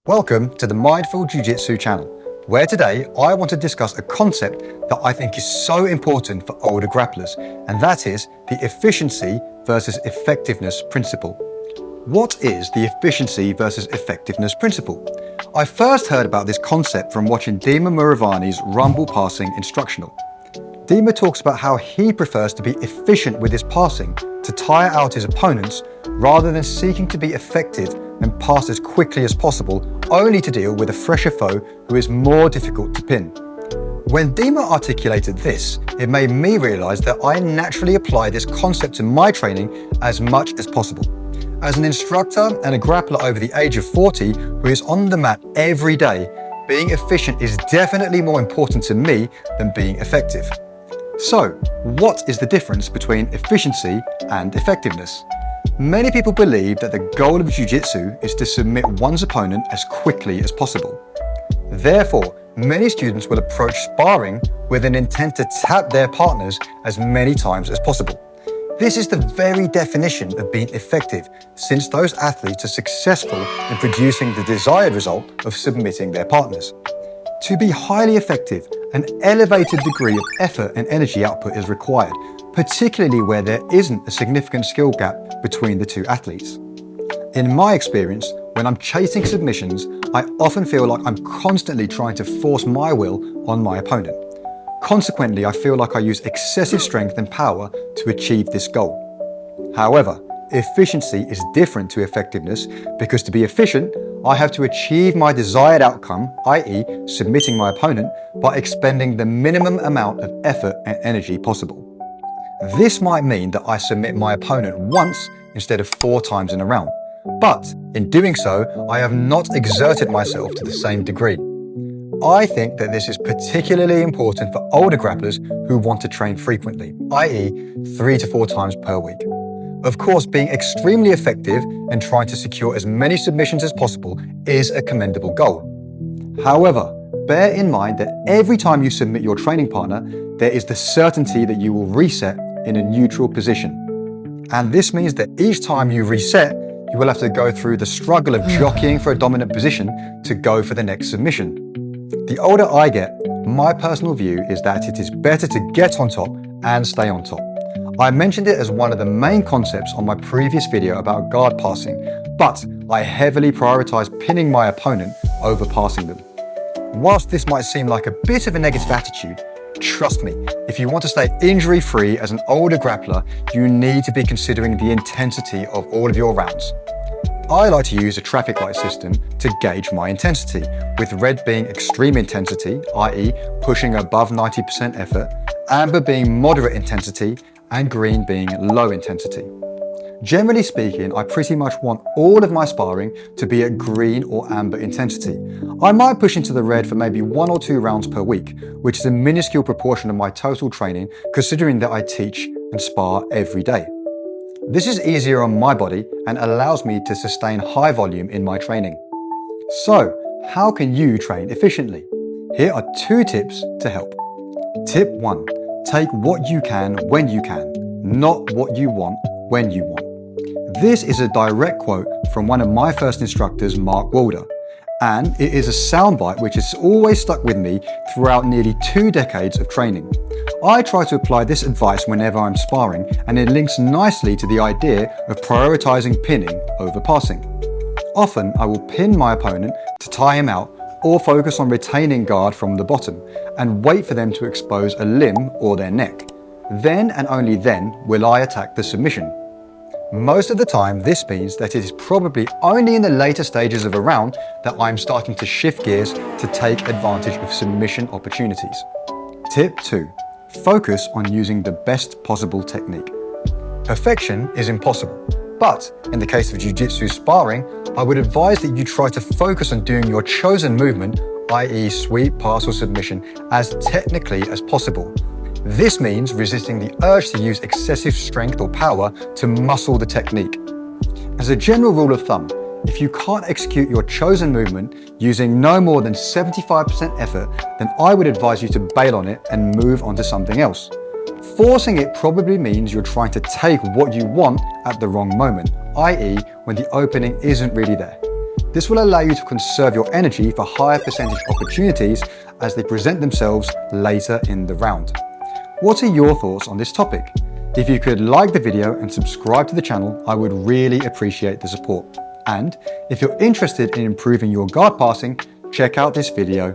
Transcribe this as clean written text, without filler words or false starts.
Welcome to the Mindful Jiu-Jitsu channel, where today I want to discuss a concept that I think is so important for older grapplers, and that is the efficiency versus effectiveness principle. What is the efficiency versus effectiveness principle? I first heard about this concept from watching Dima Muravani's Rumble Passing Instructional. Dima talks about how he prefers to be efficient with his passing, to tire out his opponents, rather than seeking to be effective and pass as quickly as possible, only to deal with a fresher foe who is more difficult to pin. When Dima articulated this, it made me realise that I naturally apply this concept to my training as much as possible. As an instructor and a grappler over the age of 40 who is on the mat every day, being efficient is definitely more important to me than being effective. So, what is the difference between efficiency and effectiveness? Many people believe that the goal of Jiu-Jitsu is to submit one's opponent as quickly as possible. Therefore, many students will approach sparring with an intent to tap their partners as many times as possible. This is the very definition of being effective, since those athletes are successful in producing the desired result of submitting their partners. To be highly effective, an elevated degree of effort and energy output is required, particularly where there isn't a significant skill gap between the two athletes. In my experience, when I'm chasing submissions, I often feel like I'm constantly trying to force my will on my opponent. Consequently, I feel like I use excessive strength and power to achieve this goal. However, efficiency is different to effectiveness because to be efficient, I have to achieve my desired outcome, i.e. submitting my opponent, by expending the minimum amount of effort and energy possible. This might mean that I submit my opponent once instead of 4 times in a round, but in doing so, I have not exerted myself to the same degree. I think that this is particularly important for older grapplers who want to train frequently, i.e. 3 to 4 times per week. Of course, being extremely effective and trying to secure as many submissions as possible is a commendable goal. However, bear in mind that every time you submit your training partner, there is the certainty that you will reset in a neutral position. And this means that each time you reset, you will have to go through the struggle of jockeying for a dominant position to go for the next submission. The older I get, my personal view is that it is better to get on top and stay on top. I mentioned it as one of the main concepts on my previous video about guard passing, but I heavily prioritize pinning my opponent over passing them. Whilst this might seem like a bit of a negative attitude, trust me, if you want to stay injury-free as an older grappler, you need to be considering the intensity of all of your rounds. I like to use a traffic light system to gauge my intensity, with red being extreme intensity, i.e. pushing above 90% effort, amber being moderate intensity, and green being low intensity. Generally speaking, I pretty much want all of my sparring to be at green or amber intensity. I might push into the red for maybe 1 or 2 rounds per week, which is a minuscule proportion of my total training considering that I teach and spar every day. This is easier on my body and allows me to sustain high volume in my training. So, how can you train efficiently? Here are 2 tips to help. Tip 1. Take what you can when you can, not what you want when you want. This is a direct quote from one of my first instructors, Mark Walder, and it is a soundbite which has always stuck with me throughout nearly 2 decades of training. I try to apply this advice whenever I'm sparring, and it links nicely to the idea of prioritizing pinning over passing. Often, I will pin my opponent to tire him out or focus on retaining guard from the bottom and wait for them to expose a limb or their neck. Then and only then will I attack the submission. Most of the time, this means that it is probably only in the later stages of a round that I'm starting to shift gears to take advantage of submission opportunities. Tip 2. Focus on using the best possible technique. Perfection is impossible, but in the case of Jiu-Jitsu sparring, I would advise that you try to focus on doing your chosen movement, i.e. sweep, pass or submission, as technically as possible. This means resisting the urge to use excessive strength or power to muscle the technique. As a general rule of thumb, if you can't execute your chosen movement using no more than 75% effort, then I would advise you to bail on it and move on to something else. Forcing it probably means you're trying to take what you want at the wrong moment, i.e. when the opening isn't really there. This will allow you to conserve your energy for higher percentage opportunities as they present themselves later in the round. What are your thoughts on this topic? If you could like the video and subscribe to the channel, I would really appreciate the support. And if you're interested in improving your guard passing, check out this video